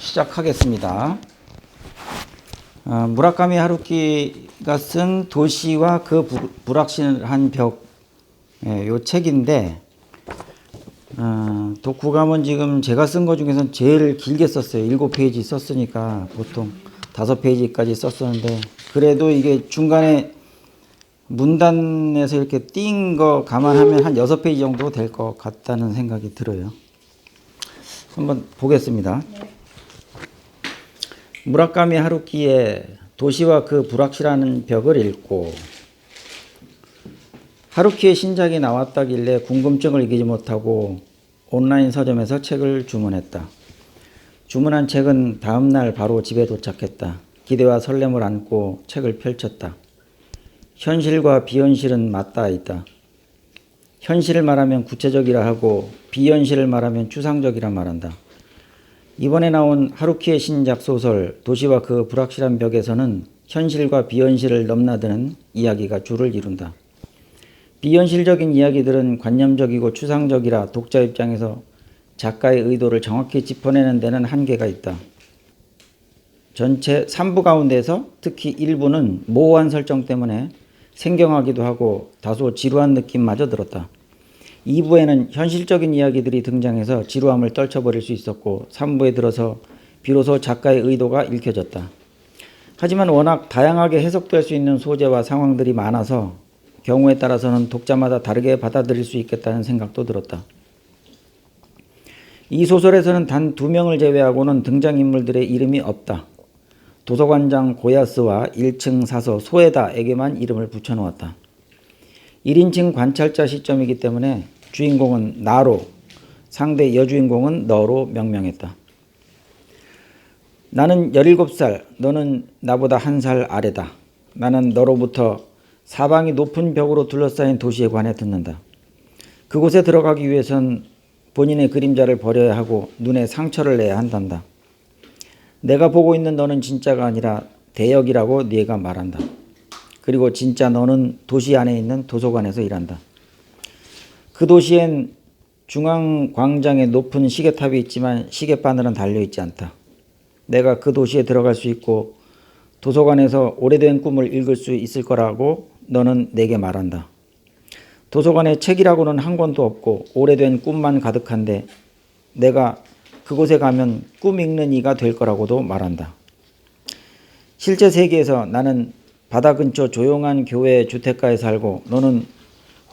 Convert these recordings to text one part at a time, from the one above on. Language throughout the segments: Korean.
시작하겠습니다. 무라카미 하루키가 쓴 도시와 그 불확실한 벽, 요 책인데, 독후감은 지금 제가 쓴 것 중에서는 제일 길게 썼어요. 7페이지 썼으니까 보통 5페이지까지 썼었는데, 그래도 이게 중간에 문단에서 이렇게 띵 거 감안하면 한 6페이지 정도 될 것 같다는 생각이 들어요. 한번 보겠습니다. 무라카미 하루키의 도시와 그 불확실한 벽을 읽고, 하루키의 신작이 나왔다길래 궁금증을 이기지 못하고 온라인 서점에서 책을 주문했다. 주문한 책은 다음날 바로 집에 도착했다. 기대와 설렘을 안고 책을 펼쳤다. 현실과 비현실은 맞닿아 있다. 현실을 말하면 구체적이라 하고 비현실을 말하면 추상적이라 말한다. 이번에 나온 하루키의 신작 소설 도시와 그 불확실한 벽에서는 현실과 비현실을 넘나드는 이야기가 주를 이룬다. 비현실적인 이야기들은 관념적이고 추상적이라 독자 입장에서 작가의 의도를 정확히 짚어내는 데는 한계가 있다. 전체 3부 가운데서 특히 1부는 모호한 설정 때문에 생경하기도 하고 다소 지루한 느낌마저 들었다. 2부에는 현실적인 이야기들이 등장해서 지루함을 떨쳐버릴 수 있었고 3부에 들어서 비로소 작가의 의도가 읽혀졌다. 하지만 워낙 다양하게 해석될 수 있는 소재와 상황들이 많아서 경우에 따라서는 독자마다 다르게 받아들일 수 있겠다는 생각도 들었다. 이 소설에서는 단 2명을 제외하고는 등장인물들의 이름이 없다. 도서관장 고야스와 1층 사서 소에다에게만 이름을 붙여놓았다. 1인칭 관찰자 시점이기 때문에 주인공은 나로, 상대 여주인공은 너로 명명했다. 나는 17살, 너는 나보다 1살 아래다. 나는 너로부터 사방이 높은 벽으로 둘러싸인 도시에 관해 듣는다. 그곳에 들어가기 위해선 본인의 그림자를 버려야 하고 눈에 상처를 내야 한단다. 내가 보고 있는 너는 진짜가 아니라 대역이라고 네가 말한다. 그리고 진짜 너는 도시 안에 있는 도서관에서 일한다. 그 도시엔 중앙 광장에 높은 시계탑이 있지만 시계바늘은 달려있지 않다. 내가 그 도시에 들어갈 수 있고 도서관에서 오래된 꿈을 읽을 수 있을 거라고 너는 내게 말한다. 도서관에 책이라고는 한 권도 없고 오래된 꿈만 가득한데 내가 그곳에 가면 꿈 읽는 이가 될 거라고도 말한다. 실제 세계에서 나는 바다 근처 조용한 교회 주택가에 살고 너는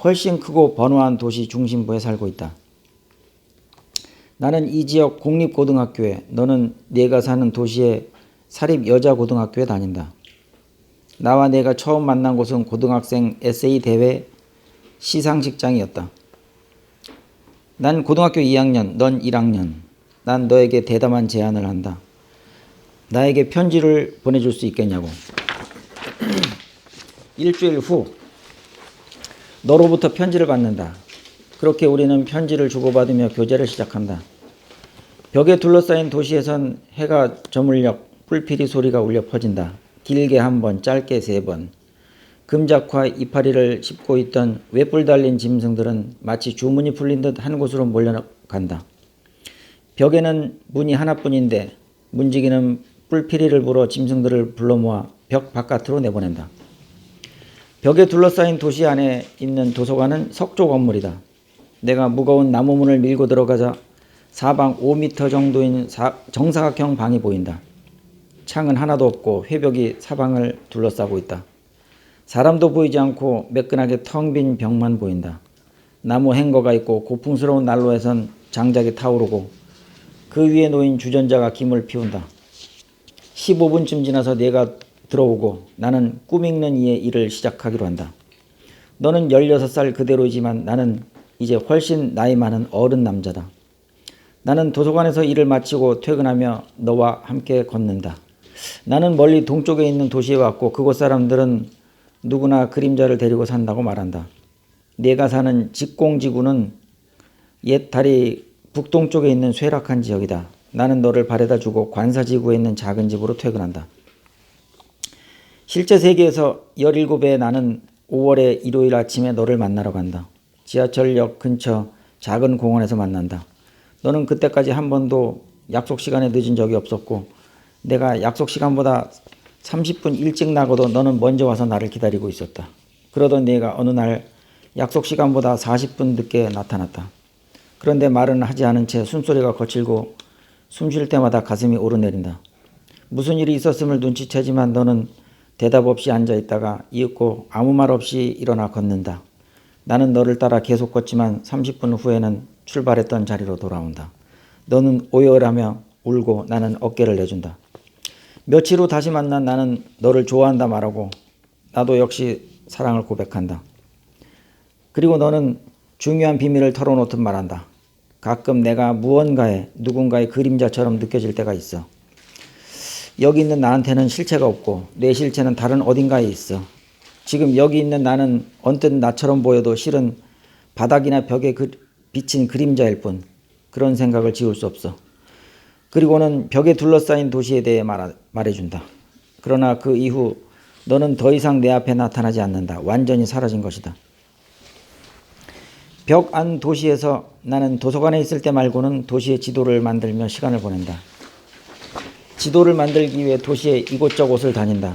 훨씬 크고 번화한 도시 중심부에 살고 있다. 나는 이 지역 공립고등학교에, 너는 네가 사는 도시의 사립 여자고등학교에 다닌다. 나와 네가 처음 만난 곳은 고등학생 에세이 대회 시상식장이었다. 난 고등학교 2학년, 넌 1학년. 난 너에게 대담한 제안을 한다. 나에게 편지를 보내줄 수 있겠냐고. 일주일 후 너로부터 편지를 받는다. 그렇게 우리는 편지를 주고받으며 교제를 시작한다. 벽에 둘러싸인 도시에선 해가 저물녘 뿔피리 소리가 울려 퍼진다. 길게 1번, 짧게 3번. 금작화 이파리를 씹고 있던 외뿔 달린 짐승들은 마치 주문이 풀린 듯 한 곳으로 몰려간다. 벽에는 문이 하나뿐인데 문지기는 뿔피리를 불어 짐승들을 불러 모아 벽 바깥으로 내보낸다. 벽에 둘러싸인 도시 안에 있는 도서관은 석조 건물이다. 내가 무거운 나무문을 밀고 들어가자 사방 5m 정도인 정사각형 방이 보인다. 창은 하나도 없고 회벽이 사방을 둘러싸고 있다. 사람도 보이지 않고 매끈하게 텅 빈 벽만 보인다. 나무 행거가 있고 고풍스러운 난로에선 장작이 타오르고 그 위에 놓인 주전자가 김을 피운다. 15분쯤 지나서 네가 들어오고 나는 꿈 읽는 이의 일을 시작하기로 한다. 너는 16살 그대로이지만 나는 이제 훨씬 나이 많은 어른 남자다. 나는 도서관에서 일을 마치고 퇴근하며 너와 함께 걷는다. 나는 멀리 동쪽에 있는 도시에 왔고 그곳 사람들은 누구나 그림자를 데리고 산다고 말한다. 네가 사는 직공지구는 옛 다리 북동쪽에 있는 쇠락한 지역이다. 나는 너를 바래다 주고 관사지구에 있는 작은 집으로 퇴근한다. 실제 세계에서 17에 나는 5월의 일요일 아침에 너를 만나러 간다. 지하철역 근처 작은 공원에서 만난다. 너는 그때까지 한 번도 약속 시간에 늦은 적이 없었고 내가 약속 시간보다 30분 일찍 나고도 너는 먼저 와서 나를 기다리고 있었다. 그러던 네가 어느 날 약속 시간보다 40분 늦게 나타났다. 그런데 말은 하지 않은 채 숨소리가 거칠고 숨 쉴 때마다 가슴이 오르내린다. 무슨 일이 있었음을 눈치채지만 너는 대답 없이 앉아있다가 이윽고 아무 말 없이 일어나 걷는다. 나는 너를 따라 계속 걷지만 30분 후에는 출발했던 자리로 돌아온다. 너는 오열하며 울고 나는 어깨를 내준다. 며칠 후 다시 만난 나는 너를 좋아한다 말하고 나도 역시 사랑을 고백한다. 그리고 너는 중요한 비밀을 털어놓듯 말한다. 가끔 내가 무언가에 누군가의 그림자처럼 느껴질 때가 있어. 여기 있는 나한테는 실체가 없고 내 실체는 다른 어딘가에 있어. 지금 여기 있는 나는 언뜻 나처럼 보여도 실은 바닥이나 벽에 비친 그림자일 뿐. 그런 생각을 지울 수 없어. 그리고는 벽에 둘러싸인 도시에 대해 말해준다. 그러나 그 이후 너는 더 이상 내 앞에 나타나지 않는다. 완전히 사라진 것이다. 벽 안 도시에서 나는 도서관에 있을 때 말고는 도시의 지도를 만들며 시간을 보낸다. 지도를 만들기 위해 도시의 이곳저곳을 다닌다.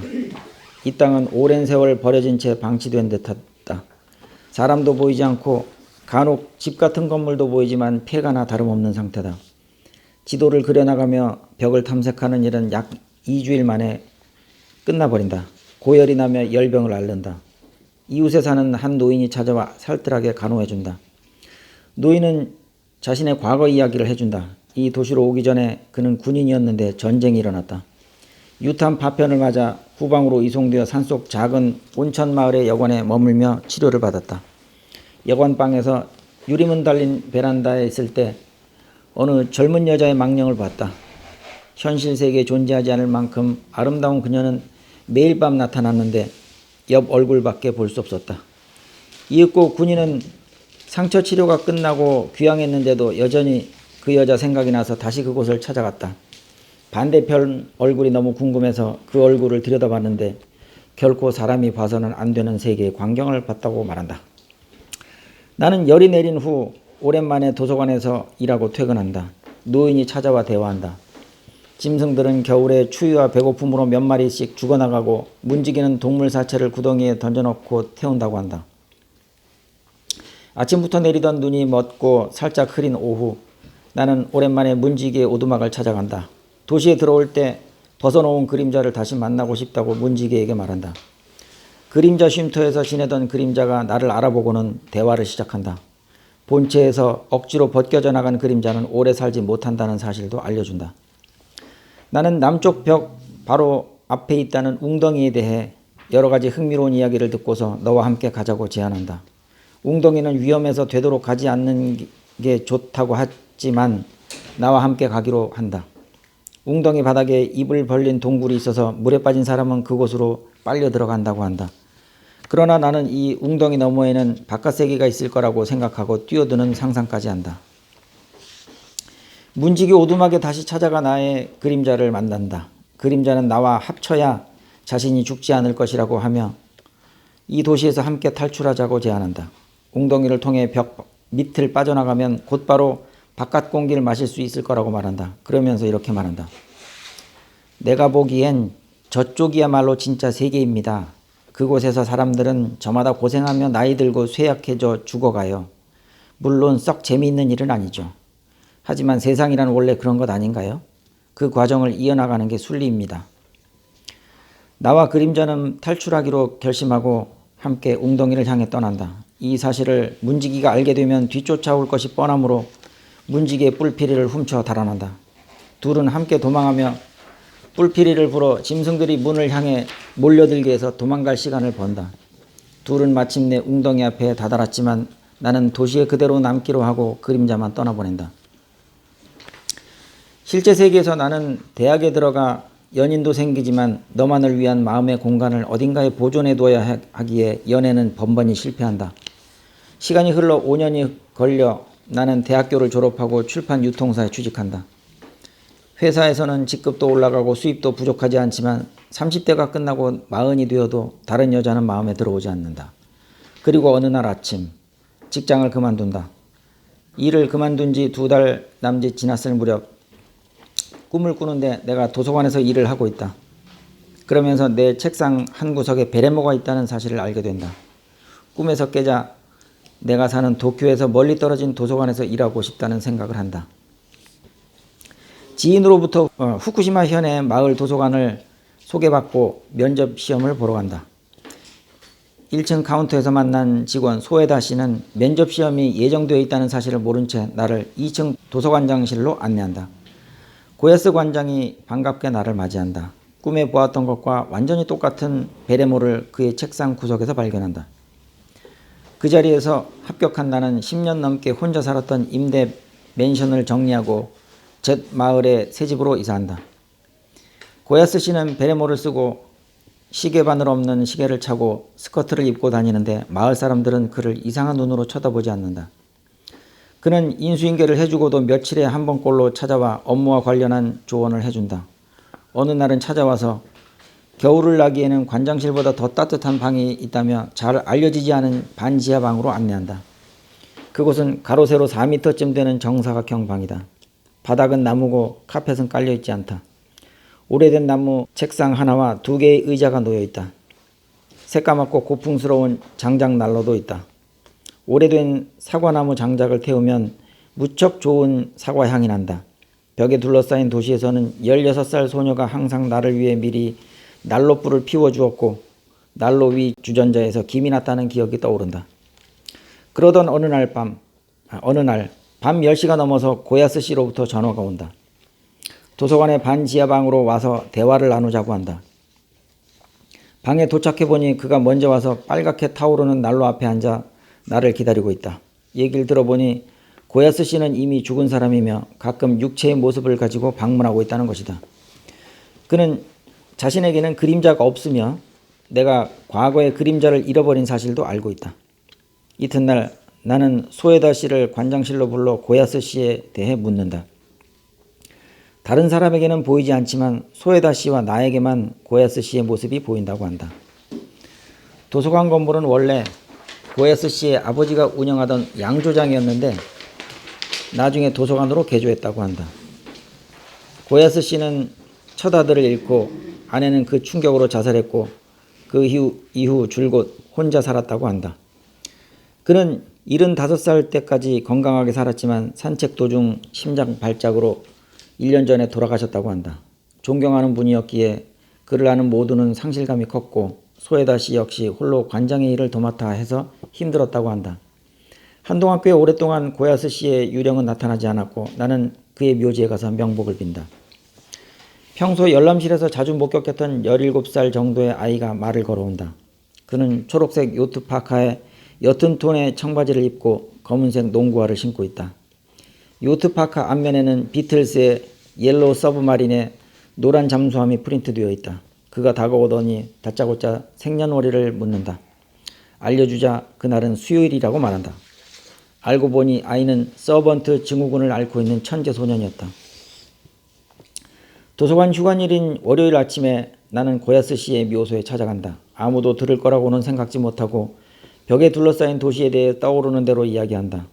이 땅은 오랜 세월 버려진 채 방치된 듯하다. 사람도 보이지 않고 간혹 집 같은 건물도 보이지만 폐가나 다름없는 상태다. 지도를 그려나가며 벽을 탐색하는 일은 약 2주일 만에 끝나버린다. 고열이 나며 열병을 앓는다. 이웃에 사는 한 노인이 찾아와 살뜰하게 간호해준다. 노인은 자신의 과거 이야기를 해준다. 이 도시로 오기 전에 그는 군인이었는데 전쟁이 일어났다. 유탄 파편을 맞아 후방으로 이송되어 산속 작은 온천 마을의 여관에 머물며 치료를 받았다. 여관방에서 유리문 달린 베란다에 있을 때 어느 젊은 여자의 망령을 봤다. 현실 세계에 존재하지 않을 만큼 아름다운 그녀는 매일 밤 나타났는데 옆 얼굴밖에 볼 수 없었다. 이윽고 군인은 상처 치료가 끝나고 귀향했는데도 여전히 그 여자 생각이 나서 다시 그곳을 찾아갔다. 반대편 얼굴이 너무 궁금해서 그 얼굴을 들여다봤는데 결코 사람이 봐서는 안 되는 세계의 광경을 봤다고 말한다. 나는 열이 내린 후 오랜만에 도서관에서 일하고 퇴근한다. 노인이 찾아와 대화한다. 짐승들은 겨울에 추위와 배고픔으로 몇 마리씩 죽어나가고 문지기는 동물 사체를 구덩이에 던져놓고 태운다고 한다. 아침부터 내리던 눈이 멎고 살짝 흐린 오후 나는 오랜만에 문지기의 오두막을 찾아간다. 도시에 들어올 때 벗어놓은 그림자를 다시 만나고 싶다고 문지기에게 말한다. 그림자 쉼터에서 지내던 그림자가 나를 알아보고는 대화를 시작한다. 본체에서 억지로 벗겨져 나간 그림자는 오래 살지 못한다는 사실도 알려준다. 나는 남쪽 벽 바로 앞에 있다는 웅덩이에 대해 여러 가지 흥미로운 이야기를 듣고서 너와 함께 가자고 제안한다. 웅덩이는 위험해서 되도록 가지 않는 게 좋다고 하지만 나와 함께 가기로 한다. 웅덩이 바닥에 입을 벌린 동굴이 있어서 물에 빠진 사람은 그곳으로 빨려 들어간다고 한다. 그러나 나는 이 웅덩이 너머에는 바깥 세계가 있을 거라고 생각하고 뛰어드는 상상까지 한다. 문지기 오두막에 다시 찾아가 나의 그림자를 만난다. 그림자는 나와 합쳐야 자신이 죽지 않을 것이라고 하며 이 도시에서 함께 탈출하자고 제안한다. 웅덩이를 통해 벽 밑을 빠져나가면 곧바로 바깥 공기를 마실 수 있을 거라고 말한다. 그러면서 이렇게 말한다. 내가 보기엔 저쪽이야말로 진짜 세계입니다. 그곳에서 사람들은 저마다 고생하며 나이 들고 쇠약해져 죽어가요. 물론 썩 재미있는 일은 아니죠. 하지만 세상이란 원래 그런 것 아닌가요? 그 과정을 이어나가는 게 순리입니다. 나와 그림자는 탈출하기로 결심하고 함께 웅덩이를 향해 떠난다. 이 사실을 문지기가 알게 되면 뒤쫓아올 것이 뻔하므로 문지기의 뿔피리를 훔쳐 달아난다. 둘은 함께 도망하며 뿔피리를 불어 짐승들이 문을 향해 몰려들게 해서 도망갈 시간을 번다. 둘은 마침내 웅덩이 앞에 다다랐지만 나는 도시에 그대로 남기로 하고 그림자만 떠나보낸다. 실제 세계에서 나는 대학에 들어가 연인도 생기지만 너만을 위한 마음의 공간을 어딘가에 보존해둬야 하기에 연애는 번번이 실패한다. 시간이 흘러 5년이 걸려 나는 대학교를 졸업하고 출판 유통사에 취직한다. 회사에서는 직급도 올라가고 수입도 부족하지 않지만 30대가 끝나고 40이 되어도 다른 여자는 마음에 들어오지 않는다. 그리고 어느 날 아침 직장을 그만둔다. 일을 그만둔 지 2달 남짓 지났을 무렵 꿈을 꾸는데 내가 도서관에서 일을 하고 있다. 그러면서 내 책상 한 구석에 베레모가 있다는 사실을 알게 된다. 꿈에서 깨자 내가 사는 도쿄에서 멀리 떨어진 도서관에서 일하고 싶다는 생각을 한다. 지인으로부터 후쿠시마 현의 마을 도서관을 소개받고 면접 시험을 보러 간다. 1층 카운터에서 만난 직원 소에다 씨는 면접 시험이 예정되어 있다는 사실을 모른 채 나를 2층 도서관장실로 안내한다. 고야스 관장이 반갑게 나를 맞이한다. 꿈에 보았던 것과 완전히 똑같은 베레모를 그의 책상 구석에서 발견한다. 그 자리에서 합격한 나는 10년 넘게 혼자 살았던 임대 맨션을 정리하고 젖 마을의 새 집으로 이사한다. 고야스 씨는 베레모를 쓰고 시계바늘 없는 시계를 차고 스커트를 입고 다니는데 마을 사람들은 그를 이상한 눈으로 쳐다보지 않는다. 그는 인수인계를 해주고도 며칠에 한 번꼴로 찾아와 업무와 관련한 조언을 해준다. 어느 날은 찾아와서 겨울을 나기에는 관장실보다 더 따뜻한 방이 있다며 잘 알려지지 않은 반지하 방으로 안내한다. 그곳은 가로 세로 4m쯤 되는 정사각형 방이다. 바닥은 나무고 카펫은 깔려있지 않다. 오래된 나무 책상 하나와 2개의 의자가 놓여있다. 새까맣고 고풍스러운 장작 난로도 있다. 오래된 사과나무 장작을 태우면 무척 좋은 사과 향이 난다. 벽에 둘러싸인 도시에서는 16살 소녀가 항상 나를 위해 미리 난로불을 피워주었고 난로 위 주전자에서 김이 났다는 기억이 떠오른다. 그러던 어느 날 밤 10시가 넘어서 고야스 씨로부터 전화가 온다. 도서관의 반지하방으로 와서 대화를 나누자고 한다. 방에 도착해보니 그가 먼저 와서 빨갛게 타오르는 난로 앞에 앉아 나를 기다리고 있다. 얘기를 들어보니 고야스 씨는 이미 죽은 사람이며 가끔 육체의 모습을 가지고 방문하고 있다는 것이다. 그는 자신에게는 그림자가 없으며 내가 과거에 그림자를 잃어버린 사실도 알고 있다. 이튿날 나는 소에다 씨를 관장실로 불러 고야스 씨에 대해 묻는다. 다른 사람에게는 보이지 않지만 소에다 씨와 나에게만 고야스 씨의 모습이 보인다고 한다. 도서관 건물은 원래 고야스 씨의 아버지가 운영하던 양조장이었는데 나중에 도서관으로 개조했다고 한다. 고야스 씨는 첫 아들을 잃고 아내는 그 충격으로 자살했고 그 이후 줄곧 혼자 살았다고 한다. 그는 75살 때까지 건강하게 살았지만 산책 도중 심장 발작으로 1년 전에 돌아가셨다고 한다. 존경하는 분이었기에 그를 아는 모두는 상실감이 컸고 소에다 씨 역시 홀로 관장의 일을 도맡아 해서 힘들었다고 한다. 한동안 꽤 오랫동안 고야스 씨의 유령은 나타나지 않았고 나는 그의 묘지에 가서 명복을 빈다. 평소 열람실에서 자주 목격했던 17살 정도의 아이가 말을 걸어온다. 그는 초록색 요트 파카에 옅은 톤의 청바지를 입고 검은색 농구화를 신고 있다. 요트 파카 앞면에는 비틀스의 옐로우 서브마린에 노란 잠수함이 프린트되어 있다. 그가 다가오더니 다짜고짜 생년월일을 묻는다. 알려주자 그날은 수요일이라고 말한다. 알고 보니 아이는 서번트 증후군을 앓고 있는 천재 소년이었다. 도서관 휴관일인 월요일 아침에 나는 고야스 씨의 묘소에 찾아간다. 아무도 들을 거라고는 생각지 못하고 벽에 둘러싸인 도시에 대해 떠오르는 대로 이야기한다.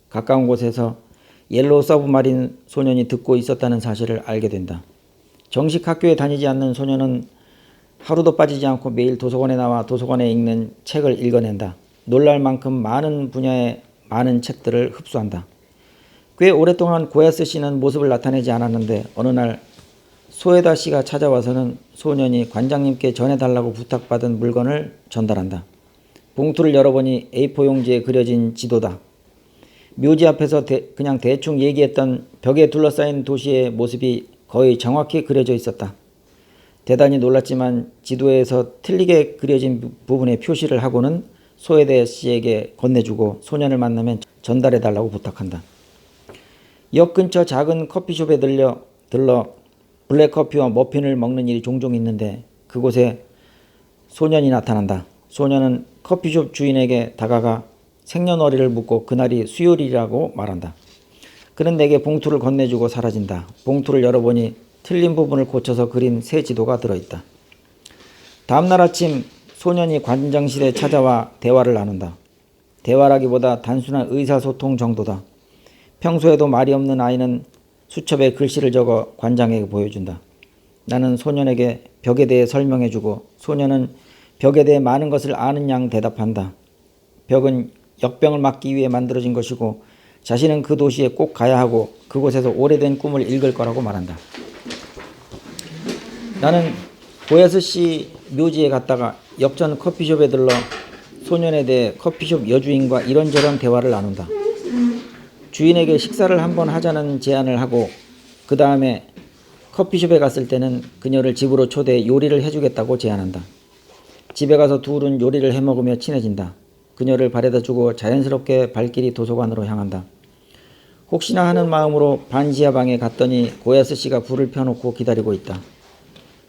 가까운 곳에서 옐로우 서브마린 소년이 듣고 있었다는 사실을 알게 된다. 정식 학교에 다니지 않는 소년은 하루도 빠지지 않고 매일 도서관에 나와 도서관에 읽는 책을 읽어낸다. 놀랄 만큼 많은 분야의 많은 책들을 흡수한다. 꽤 오랫동안 고야스 씨는 모습을 나타내지 않았는데 어느 날 소에다 씨가 찾아와서는 소년이 관장님께 전해달라고 부탁받은 물건을 전달한다. 봉투를 열어보니 A4 용지에 그려진 지도다. 묘지 앞에서 그냥 대충 얘기했던 벽에 둘러싸인 도시의 모습이 거의 정확히 그려져 있었다. 대단히 놀랐지만 지도에서 틀리게 그려진 부분에 표시를 하고는 소에다 씨에게 건네주고 소년을 만나면 전달해달라고 부탁한다. 역 근처 작은 커피숍에 들러 블랙커피와 머핀을 먹는 일이 종종 있는데 그곳에 소년이 나타난다. 소년은 커피숍 주인에게 다가가 생년월일을 묻고 그날이 수요일이라고 말한다. 그는 내게 봉투를 건네주고 사라진다. 봉투를 열어보니 틀린 부분을 고쳐서 그린 새 지도가 들어있다. 다음날 아침 소년이 관장실에 찾아와 대화를 나눈다. 대화라기보다 단순한 의사소통 정도다. 평소에도 말이 없는 아이는 수첩에 글씨를 적어 관장에게 보여준다. 나는 소년에게 벽에 대해 설명해주고 소년은 벽에 대해 많은 것을 아는 양 대답한다. 벽은 역병을 막기 위해 만들어진 것이고 자신은 그 도시에 꼭 가야 하고 그곳에서 오래된 꿈을 읽을 거라고 말한다. 나는 고야스 씨 묘지에 갔다가 역전 커피숍에 들러 소년에 대해 커피숍 여주인과 이런저런 대화를 나눈다. 주인에게 식사를 한번 하자는 제안을 하고 그 다음에 커피숍에 갔을 때는 그녀를 집으로 초대해 요리를 해주겠다고 제안한다. 집에 가서 둘은 요리를 해먹으며 친해진다. 그녀를 바래다주고 자연스럽게 발길이 도서관으로 향한다. 혹시나 하는 마음으로 반지하 방에 갔더니 고야스 씨가 불을 펴놓고 기다리고 있다.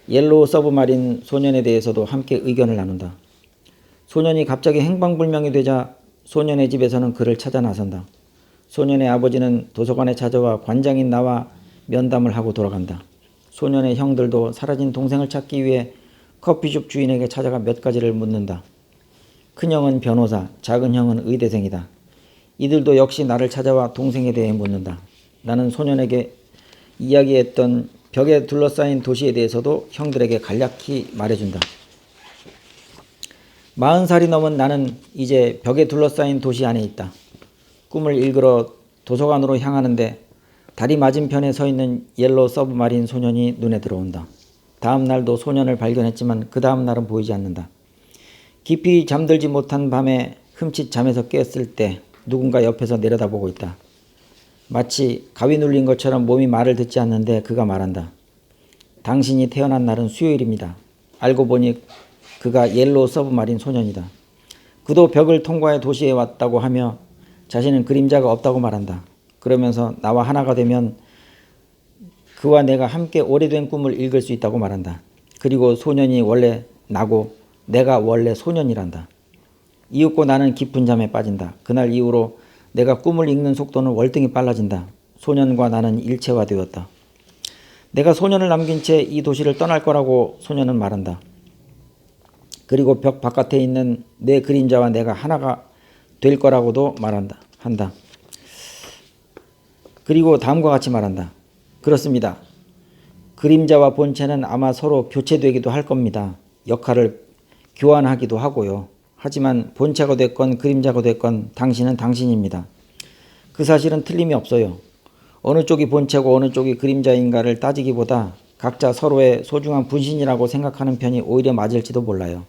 옐로우 서브마린 소년에 대해서도 함께 의견을 나눈다. 소년이 갑자기 행방불명이 되자 소년의 집에서는 그를 찾아 나선다. 소년의 아버지는 도서관에 찾아와 관장인 나와 면담을 하고 돌아간다. 소년의 형들도 사라진 동생을 찾기 위해 커피숍 주인에게 찾아가 몇 가지를 묻는다. 큰형은 변호사, 작은 형은 의대생이다. 이들도 역시 나를 찾아와 동생에 대해 묻는다. 나는 소년에게 이야기했던 벽에 둘러싸인 도시에 대해서도 형들에게 간략히 말해준다. 40살이 넘은 나는 이제 벽에 둘러싸인 도시 안에 있다. 꿈을 읽으러 도서관으로 향하는데 다리 맞은편에 서 있는 옐로우 서브마린 소년이 눈에 들어온다. 다음 날도 소년을 발견했지만 그 다음 날은 보이지 않는다. 깊이 잠들지 못한 밤에 흠칫 잠에서 깼을 때 누군가 옆에서 내려다보고 있다. 마치 가위 눌린 것처럼 몸이 말을 듣지 않는데 그가 말한다. 당신이 태어난 날은 수요일입니다. 알고 보니 그가 옐로우 서브마린 소년이다. 그도 벽을 통과해 도시에 왔다고 하며 자신은 그림자가 없다고 말한다. 그러면서 나와 하나가 되면 그와 내가 함께 오래된 꿈을 읽을 수 있다고 말한다. 그리고 소년이 원래 나고 내가 원래 소년이란다. 이윽고 나는 깊은 잠에 빠진다. 그날 이후로 내가 꿈을 읽는 속도는 월등히 빨라진다. 소년과 나는 일체화되었다. 내가 소년을 남긴 채 이 도시를 떠날 거라고 소년은 말한다. 그리고 벽 바깥에 있는 내 그림자와 내가 하나가 될 거라고도 한다. 그리고 다음과 같이 말한다. 그렇습니다. 그림자와 본체는 아마 서로 교체되기도 할 겁니다. 역할을 교환하기도 하고요. 하지만 본체가 됐건 그림자가 됐건 당신은 당신입니다. 그 사실은 틀림이 없어요. 어느 쪽이 본체고 어느 쪽이 그림자인가를 따지기보다 각자 서로의 소중한 분신이라고 생각하는 편이 오히려 맞을지도 몰라요.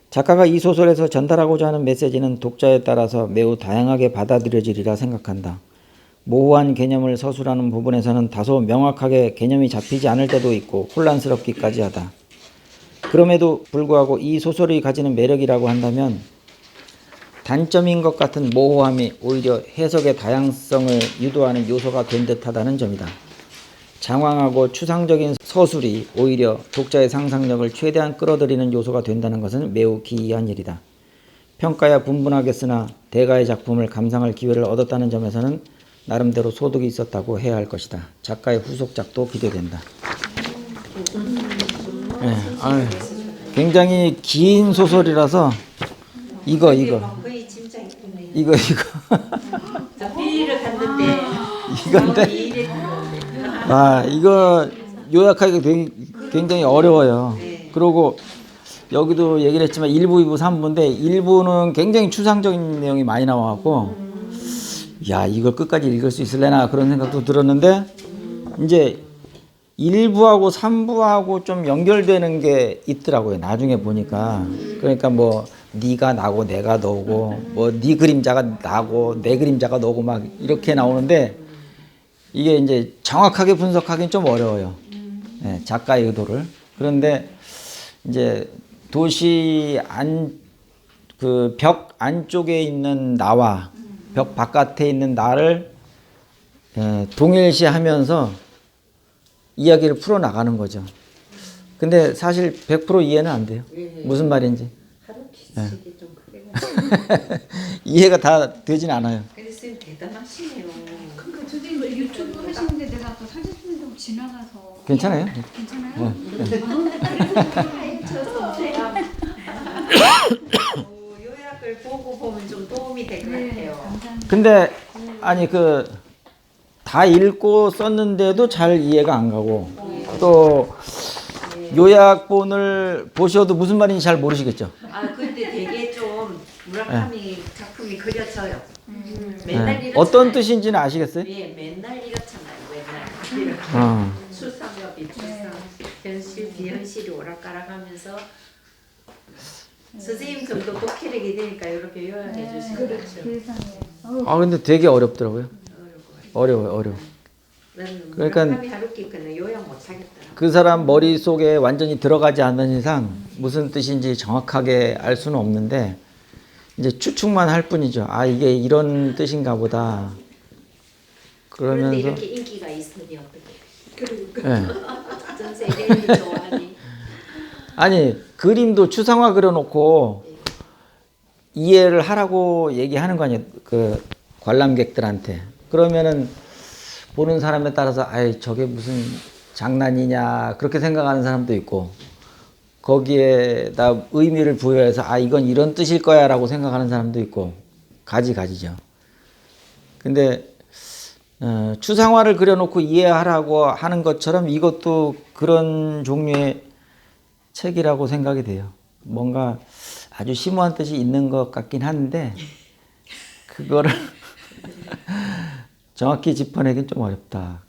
작가가 이 소설에서 전달하고자 하는 메시지는 독자에 따라서 매우 다양하게 받아들여지리라 생각한다. 모호한 개념을 서술하는 부분에서는 다소 명확하게 개념이 잡히지 않을 때도 있고 혼란스럽기까지 하다. 그럼에도 불구하고 이 소설이 가지는 매력이라고 한다면 단점인 것 같은 모호함이 오히려 해석의 다양성을 유도하는 요소가 된 듯하다는 점이다. 장황하고 추상적인 서술이 오히려 독자의 상상력을 최대한 끌어들이는 요소가 된다는 것은 매우 기이한 일이다. 평가야 분분하겠으나 대가의 작품을 감상할 기회를 얻었다는 점에서는 나름대로 소득이 있었다고 해야 할 것이다. 작가의 후속작도 기대된다. 네, 굉장히 긴 소설이라서 이거 비리를 갔는데 이건데 이거 요약하기가 굉장히 어려워요. 그리고 여기도 얘기를 했지만 1부, 2부, 3부인데 1부는 굉장히 추상적인 내용이 많이 나와갖고 이걸 끝까지 읽을 수 있을래나 그런 생각도 들었는데 이제 1부하고 3부하고 좀 연결되는 게 있더라고요. 나중에 보니까. 그러니까 뭐 네가 나고 내가 너고 뭐 네 그림자가 나고 내 그림자가 너고 막 이렇게 나오는데 이게 이제 정확하게 분석하기는 좀 어려워요. 네, 작가의 의도를. 그런데 이제 도시 그 벽 안쪽에 있는 나와 벽 바깥에 있는 나를 동일시하면서 이야기를 풀어나가는 거죠. 근데 사실 100% 이해는 안 돼요. 무슨 말인지. 하루 기식이 좀 그래가지고 이해가 다 되진 않아요. 근데 선생님 대단하시네요. 그러니까 선생님 유튜브 하시는데 내가 아까 사진 찍는다고 지나가서 괜찮아요? 괜찮아요? 요약을 보고 보면 좀 도움이 될 것 네, 같아요. 감사합니다. 근데 아니 다 읽고 썼는데도 잘 이해가 안 가고 또 요약본을 보셔도 무슨 말인지 잘 모르시겠죠. 아 근데 되게 좀 무라카미 작품이 그려져요. 맨날 네. 이렇잖아요. 어떤 뜻인지는 아시겠어요? 예, 맨날 이렇잖아요. 맨날 이렇게. 수상엽이 출상 현실 비현실이 오락가락하면서 선생님 정도 독해력이 되니까 이렇게 요약해 주시는 거죠. 세상에. 아 근데 되게 어렵더라고요. 어려워. 나는 그러니까 무라카미 하루키 거는 요약 못 하겠더라. 그 사람 머릿속에 완전히 들어가지 않는 이상 무슨 뜻인지 정확하게 알 수는 없는데 이제 추측만 할 뿐이죠. 아 이게 이런 뜻인가 보다. 그런데 그러면서 이렇게 인기가 있으니 어떻게? 예. 전 세계인이 좋아하니. 아니 그림도 추상화 그려놓고 이해를 하라고 얘기하는 거 아니에요. 그 관람객들한테. 그러면은 보는 사람에 따라서 아이 저게 무슨 장난이냐 그렇게 생각하는 사람도 있고 거기에다 의미를 부여해서 아 이건 이런 뜻일 거야 라고 생각하는 사람도 있고 가지죠. 근데 추상화를 그려놓고 이해하라고 하는 것처럼 이것도 그런 종류의 책이라고 생각이 돼요. 뭔가 아주 심오한 뜻이 있는 것 같긴 한데 그거를 정확히 짚어내긴 좀 어렵다.